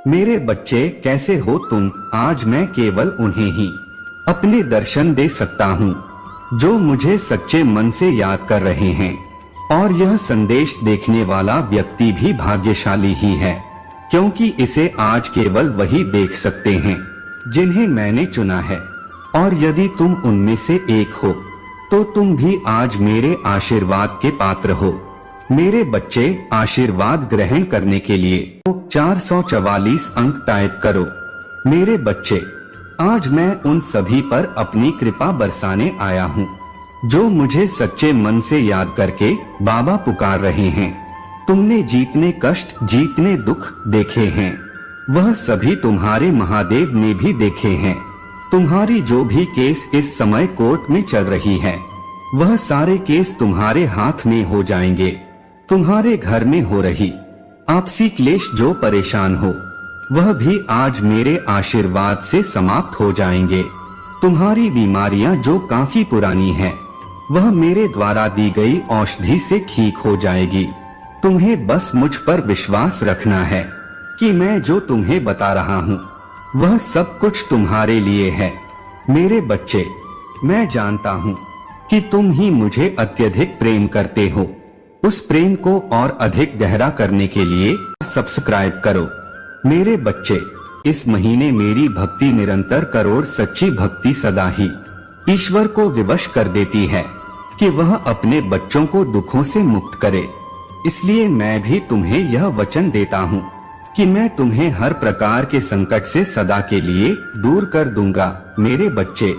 मेरे बच्चे कैसे हो तुम? आज मैं केवल उन्हें ही अपने दर्शन दे सकता हूँ जो मुझे सच्चे मन से याद कर रहे हैं। और यह संदेश देखने वाला व्यक्ति भी भाग्यशाली ही है, क्योंकि इसे आज केवल वही देख सकते हैं जिन्हें मैंने चुना है। और यदि तुम उनमें से एक हो तो तुम भी आज मेरे आशीर्वाद के पात्र हो। मेरे बच्चे, आशीर्वाद ग्रहण करने के लिए 444 अंक टाइप करो। मेरे बच्चे, आज मैं उन सभी पर अपनी कृपा बरसाने आया हूँ जो मुझे सच्चे मन से याद करके बाबा पुकार रहे हैं। तुमने जितने कष्ट, जितने दुख देखे हैं, वह सभी तुम्हारे महादेव ने भी देखे हैं। तुम्हारी जो भी केस इस समय कोर्ट में चल रही है, वह सारे केस तुम्हारे हाथ में हो जाएंगे। तुम्हारे घर में हो रही आपसी क्लेश, जो परेशान हो, वह भी आज मेरे आशीर्वाद से समाप्त हो जाएंगे। तुम्हारी बीमारियां जो काफी पुरानी है, वह मेरे द्वारा दी गई औषधि से ठीक हो जाएगी। तुम्हें बस मुझ पर विश्वास रखना है कि मैं जो तुम्हें बता रहा हूँ वह सब कुछ तुम्हारे लिए है। मेरे बच्चे, मैं जानता हूँ कि तुम ही मुझे अत्यधिक प्रेम करते हो। उस प्रेम को और अधिक गहरा करने के लिए सब्सक्राइब करो। मेरे बच्चे, इस महीने मेरी भक्ति निरंतर करोड़, सच्ची भक्ति सदा ही ईश्वर को विवश कर देती है कि वह अपने बच्चों को दुखों से मुक्त करे। इसलिए मैं भी तुम्हें यह वचन देता हूँ कि मैं तुम्हें हर प्रकार के संकट से सदा के लिए दूर कर दूंगा। मेरे बच्चे,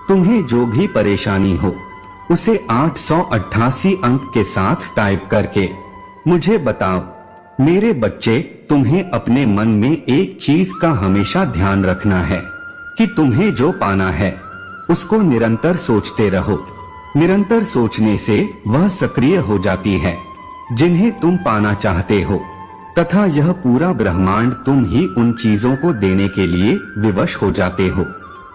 तुम्हें जो भी परेशानी हो उसे 888 अंक के साथ टाइप करके मुझे बताओ। मेरे बच्चे, तुम्हें अपने मन में एक चीज का हमेशा ध्यान रखना है कि तुम्हें जो पाना है उसको निरंतर सोचते रहो। निरंतर सोचने से वह सक्रिय हो जाती है जिन्हें तुम पाना चाहते हो, तथा यह पूरा ब्रह्मांड तुम ही उन चीजों को देने के लिए विवश हो जाते हो।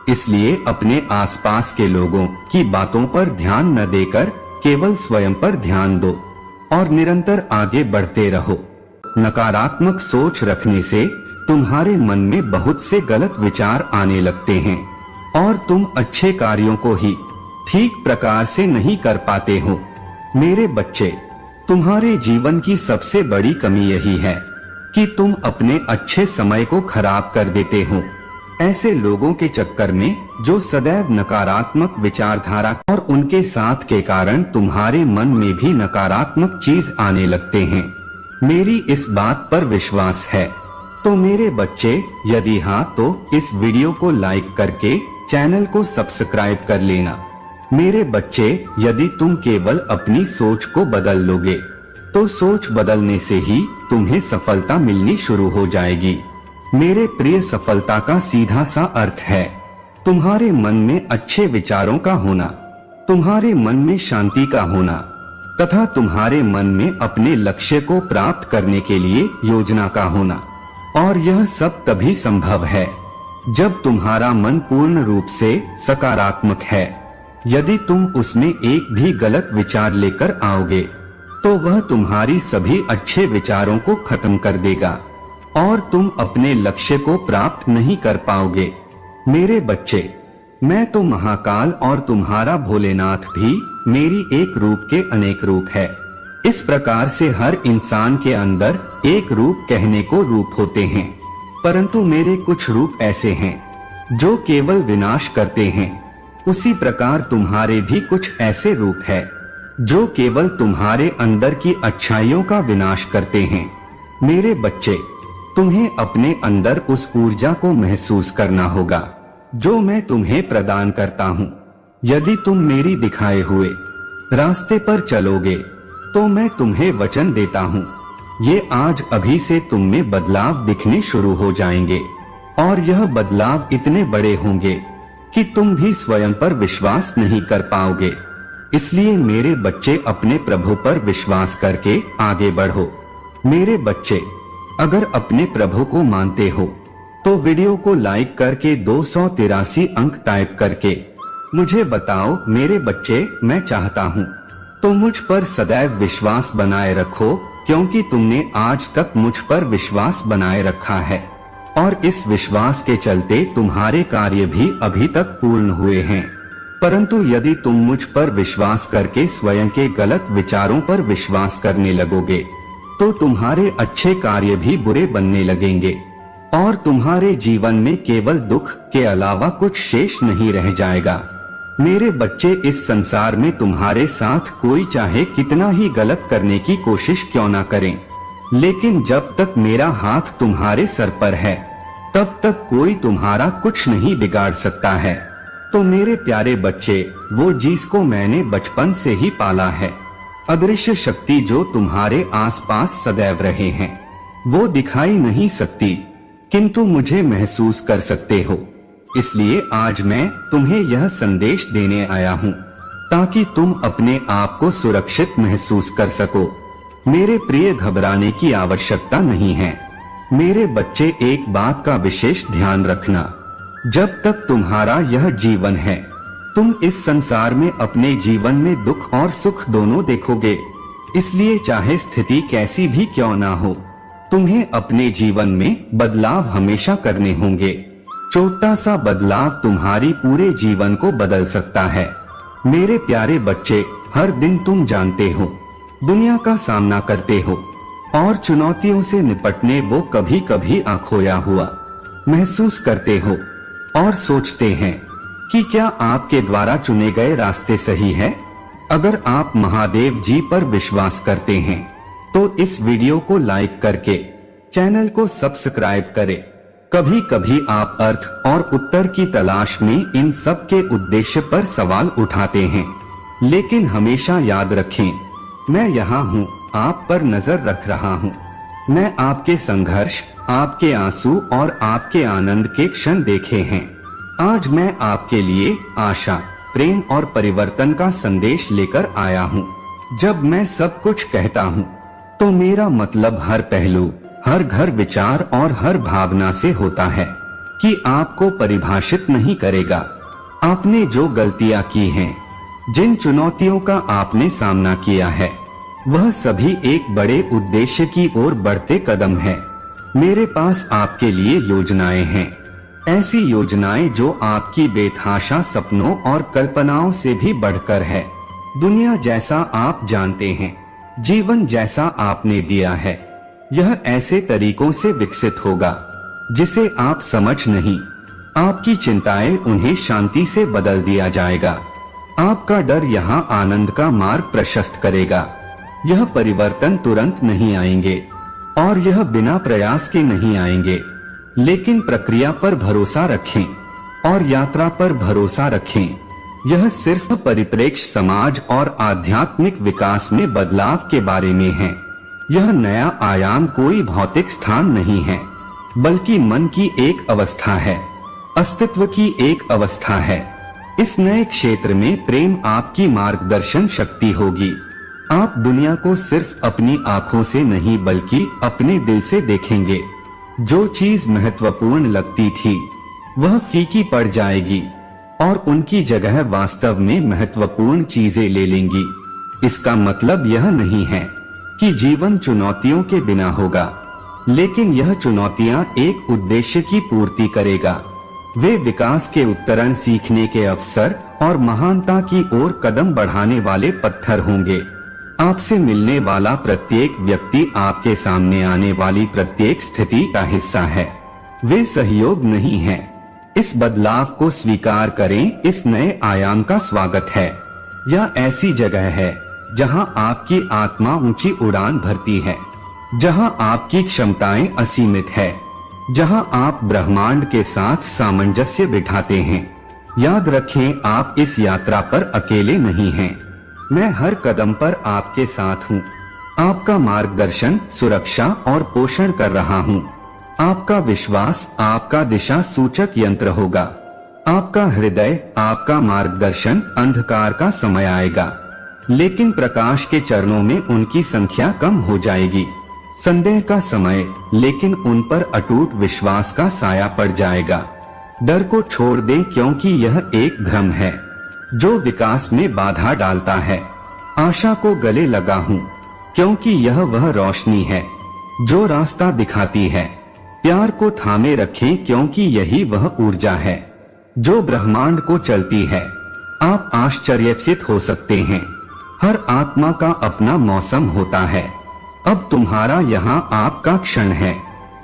इसलिए अपने आसपास के लोगों की बातों पर ध्यान न देकर केवल स्वयं पर ध्यान दो और निरंतर आगे बढ़ते रहो। नकारात्मक सोच रखने से तुम्हारे मन में बहुत से गलत विचार आने लगते हैं और तुम अच्छे कार्यों को ही ठीक प्रकार से नहीं कर पाते हो। मेरे बच्चे, तुम्हारे जीवन की सबसे बड़ी कमी यही है कि तुम अपने अच्छे समय को खराब कर देते हो ऐसे लोगों के चक्कर में जो सदैव नकारात्मक विचारधारा, और उनके साथ के कारण तुम्हारे मन में भी नकारात्मक चीज आने लगते हैं। मेरी इस बात पर विश्वास है तो मेरे बच्चे, यदि हाँ तो इस वीडियो को लाइक करके चैनल को सब्सक्राइब कर लेना। मेरे बच्चे, यदि तुम केवल अपनी सोच को बदल लोगे तो सोच बदलने से ही तुम्हें सफलता मिलनी शुरू हो जाएगी। मेरे प्रिय, सफलता का सीधा सा अर्थ है तुम्हारे मन में अच्छे विचारों का होना, तुम्हारे मन में शांति का होना, तथा तुम्हारे मन में अपने लक्ष्य को प्राप्त करने के लिए योजना का होना। और यह सब तभी संभव है जब तुम्हारा मन पूर्ण रूप से सकारात्मक है। यदि तुम उसमें एक भी गलत विचार लेकर आओगे तो वह तुम्हारी सभी अच्छे विचारों को खत्म कर देगा और तुम अपने लक्ष्य को प्राप्त नहीं कर पाओगे। मेरे बच्चे, मैं तो महाकाल और तुम्हारा भोलेनाथ भी मेरी एक रूप के अनेक रूप है। इस प्रकार से हर इंसान के अंदर एक रूप कहने को रूप होते हैं, परंतु मेरे कुछ रूप ऐसे हैं जो केवल विनाश करते हैं। उसी प्रकार तुम्हारे भी कुछ ऐसे रूप है जो केवल तुम्हारे अंदर की अच्छाइयों का विनाश करते हैं। मेरे बच्चे, तुम्हें अपने अंदर उस ऊर्जा को महसूस करना होगा जो मैं तुम्हें प्रदान करता हूँ। यदि तुम मेरी दिखाए हुए रास्ते पर चलोगे तो मैं तुम्हें वचन देता हूँ, ये आज अभी से तुम में बदलाव दिखने शुरू हो जाएंगे और यह बदलाव इतने बड़े होंगे कि तुम भी स्वयं पर विश्वास नहीं कर पाओगे। इसलिए मेरे बच्चे, अपने प्रभु पर विश्वास करके आगे बढ़ो। मेरे बच्चे, अगर अपने प्रभु को मानते हो तो वीडियो को लाइक करके 283 अंक टाइप करके मुझे बताओ। मेरे बच्चे, मैं चाहता हूँ तो मुझ पर सदैव विश्वास बनाए रखो, क्योंकि तुमने आज तक मुझ पर विश्वास बनाए रखा है। और इस विश्वास के चलते तुम्हारे कार्य भी अभी तक पूर्ण हुए हैं। परंतु यदि तुम मुझ पर विश्वास करके स्वयं के गलत विचारों पर विश्वास करने लगोगे तो तुम्हारे अच्छे कार्य भी बुरे बनने लगेंगे और तुम्हारे जीवन में केवल दुख के अलावा कुछ शेष नहीं रह जाएगा। मेरे बच्चे, इस संसार में तुम्हारे साथ कोई चाहे कितना ही गलत करने की कोशिश क्यों ना करें, लेकिन जब तक मेरा हाथ तुम्हारे सर पर है तब तक कोई तुम्हारा कुछ नहीं बिगाड़ सकता है। तो मेरे प्यारे बच्चे, वो जिसको मैंने बचपन से ही पाला है, अदृश्य शक्ति जो तुम्हारे आसपास सदैव रहे हैं, वो दिखाई नहीं सकती किंतु मुझे महसूस कर सकते हो। इसलिए आज मैं तुम्हें यह संदेश देने आया हूँ ताकि तुम अपने आप को सुरक्षित महसूस कर सको। मेरे प्रिय, घबराने की आवश्यकता नहीं है। मेरे बच्चे, एक बात का विशेष ध्यान रखना, जब तक तुम्हारा यह जीवन है तुम इस संसार में अपने जीवन में दुख और सुख दोनों देखोगे। इसलिए चाहे स्थिति कैसी भी क्यों ना हो, तुम्हें अपने जीवन में बदलाव हमेशा करने होंगे। छोटा सा बदलाव तुम्हारी पूरे जीवन को बदल सकता है। मेरे प्यारे बच्चे, हर दिन तुम जानते हो दुनिया का सामना करते हो और चुनौतियों से निपटने वो कभी कभी खोया हुआ महसूस करते हो और सोचते हैं कि क्या आपके द्वारा चुने गए रास्ते सही है। अगर आप महादेव जी पर विश्वास करते हैं तो इस वीडियो को लाइक करके चैनल को सब्सक्राइब करें। कभी कभी आप अर्थ और उत्तर की तलाश में इन सब के उद्देश्य पर सवाल उठाते हैं, लेकिन हमेशा याद रखें, मैं यहाँ हूँ, आप पर नजर रख रहा हूँ। मैं आपके संघर्ष, आपके आंसू और आपके आनंद के क्षण देखे हैं। आज मैं आपके लिए आशा, प्रेम और परिवर्तन का संदेश लेकर आया हूँ। जब मैं सब कुछ कहता हूँ तो मेरा मतलब हर पहलू, हर घर विचार और हर भावना से होता है कि आपको परिभाषित नहीं करेगा। आपने जो गलतियां की हैं, जिन चुनौतियों का आपने सामना किया है, वह सभी एक बड़े उद्देश्य की ओर बढ़ते कदम है। मेरे पास आपके लिए योजनाएं हैं, ऐसी योजनाएं जो आपकी बेतहाशा सपनों और कल्पनाओं से भी बढ़कर है। दुनिया जैसा आप जानते हैं, जीवन जैसा आपने दिया है, यह ऐसे तरीकों से विकसित होगा जिसे आप समझ नहीं। आपकी चिंताएं उन्हें शांति से बदल दिया जाएगा। आपका डर यहाँ आनंद का मार्ग प्रशस्त करेगा। यह परिवर्तन तुरंत नहीं आएंगे और यह बिना प्रयास के नहीं आएंगे, लेकिन प्रक्रिया पर भरोसा रखें और यात्रा पर भरोसा रखें। यह सिर्फ परिप्रेक्ष्य, समाज और आध्यात्मिक विकास में बदलाव के बारे में है। यह नया आयाम कोई भौतिक स्थान नहीं है, बल्कि मन की एक अवस्था है, अस्तित्व की एक अवस्था है। इस नए क्षेत्र में प्रेम आपकी मार्गदर्शन शक्ति होगी। आप दुनिया को सिर्फ अपनी आंखों से नहीं बल्कि अपने दिल से देखेंगे। जो चीज महत्वपूर्ण लगती थी वह फीकी पड़ जाएगी और उनकी जगह वास्तव में महत्वपूर्ण चीजें ले लेंगी। इसका मतलब यह नहीं है कि जीवन चुनौतियों के बिना होगा, लेकिन यह चुनौतियां एक उद्देश्य की पूर्ति करेगा। वे विकास के उत्तरण, सीखने के अवसर और महानता की ओर कदम बढ़ाने वाले पत्थर होंगे। आपसे मिलने वाला प्रत्येक व्यक्ति आपके सामने आने वाली प्रत्येक स्थिति का हिस्सा है। वे सहयोग नहीं है। इस बदलाव को स्वीकार करें। इस नए आयाम का स्वागत है। यह ऐसी जगह है जहां आपकी आत्मा ऊंची उड़ान भरती है, जहां आपकी क्षमताएं असीमित है, जहां आप ब्रह्मांड के साथ सामंजस्य बिठाते हैं। याद रखें, आप इस यात्रा पर अकेले नहीं हैं। मैं हर कदम पर आपके साथ हूँ। आपका मार्गदर्शन, सुरक्षा और पोषण कर रहा हूँ। आपका विश्वास आपका दिशा सूचक यंत्र होगा। आपका हृदय, आपका मार्गदर्शन। अंधकार का समय आएगा, लेकिन प्रकाश के चरणों में उनकी संख्या कम हो जाएगी। संदेह का समय, लेकिन उन पर अटूट विश्वास का साया पड़ जाएगा। डर को छोड़ दें, क्योंकि यह एक भ्रम है जो विकास में बाधा डालता है। आशा को गले लगा हूँ, क्योंकि यह वह रोशनी है जो रास्ता दिखाती है। प्यार को थामे रखें, क्योंकि यही वह ऊर्जा है जो ब्रह्मांड को चलती है। आप आश्चर्यचकित हो सकते हैं, हर आत्मा का अपना मौसम होता है। अब तुम्हारा यहाँ आपका क्षण है,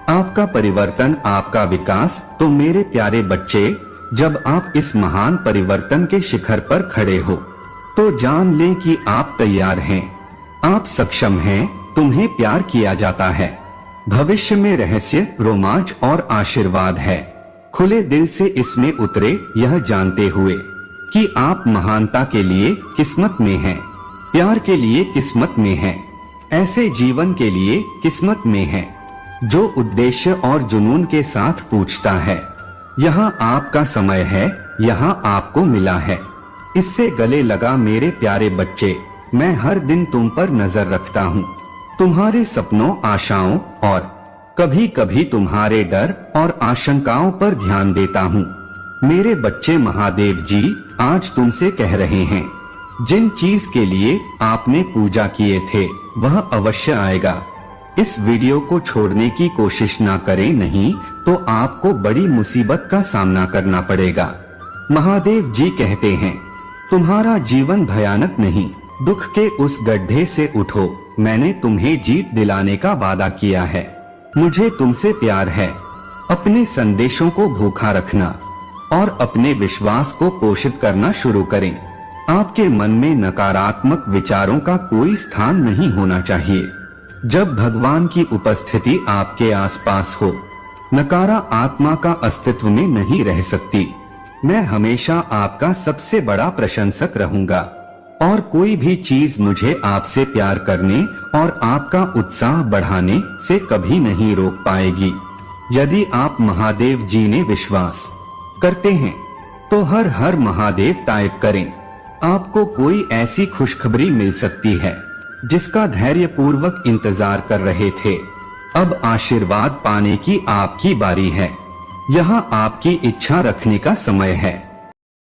आपका परिवर्तन, आपका विकास। तो मेरे प्यारे बच्चे, जब आप इस महान परिवर्तन के शिखर पर खड़े हो तो जान लें कि आप तैयार हैं, आप सक्षम हैं, तुम्हें प्यार किया जाता है। भविष्य में रहस्य, रोमांच और आशीर्वाद है। खुले दिल से इसमें उतरे, यह जानते हुए कि आप महानता के लिए किस्मत में हैं, प्यार के लिए किस्मत में हैं, ऐसे जीवन के लिए किस्मत में हैं जो उद्देश्य और जुनून के साथ पूछता है। यहाँ आपका समय है, यहाँ आपको मिला है। इससे गले लगा मेरे प्यारे बच्चे, मैं हर दिन तुम पर नजर रखता हूँ, तुम्हारे सपनों, आशाओं और कभी कभी तुम्हारे डर और आशंकाओं पर ध्यान देता हूँ। मेरे बच्चे, महादेव जी आज तुमसे कह रहे हैं, जिन चीज के लिए आपने पूजा किए थे वह अवश्य आएगा। इस वीडियो को छोड़ने की कोशिश ना करें, नहीं तो आपको बड़ी मुसीबत का सामना करना पड़ेगा। महादेव जी कहते हैं, तुम्हारा जीवन भयानक नहीं, दुख के उस गड्ढे से उठो, मैंने तुम्हें जीत दिलाने का वादा किया है। मुझे तुमसे प्यार है। अपने संदेशों को भूखा रखना और अपने विश्वास को पोषित करना शुरू करें। आपके मन में नकारात्मक विचारों का कोई स्थान नहीं होना चाहिए। जब भगवान की उपस्थिति आपके आसपास हो, नकारा आत्मा का अस्तित्व में नहीं रह सकती। मैं हमेशा आपका सबसे बड़ा प्रशंसक रहूंगा और कोई भी चीज मुझे आपसे प्यार करने और आपका उत्साह बढ़ाने से कभी नहीं रोक पाएगी। यदि आप महादेव जी ने विश्वास करते हैं तो हर हर महादेव टाइप करें। आपको कोई ऐसी खुशखबरी मिल सकती है जिसका धैर्यपूर्वक इंतजार कर रहे थे। अब आशीर्वाद पाने की आपकी बारी है। यहाँ आपकी इच्छा रखने का समय है।